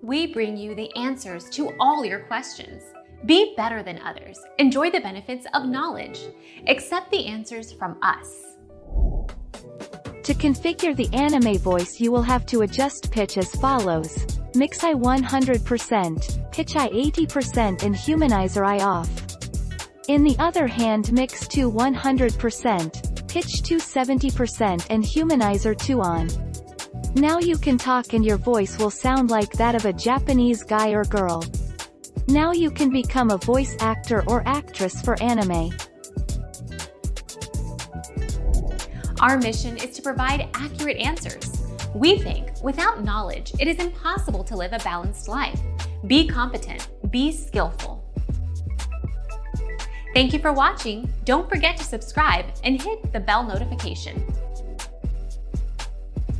We bring you the answers to all your questions. Be better than others. Enjoy the benefits of knowledge. Accept the answers from us. To configure the anime voice, you will have to adjust pitch as follows. Mix I 100%, pitch I 80% and humanizer I off. In the other hand, mix to 100%, pitch to 70% and humanizer to on. Now you can talk and your voice will sound like that of a Japanese guy or girl. Now you can become a voice actor or actress for anime. Our mission is to provide accurate answers. We think without knowledge, it is impossible to live a balanced life. Be competent, be skillful. Thank you for watching. Don't forget to subscribe and hit the bell notification.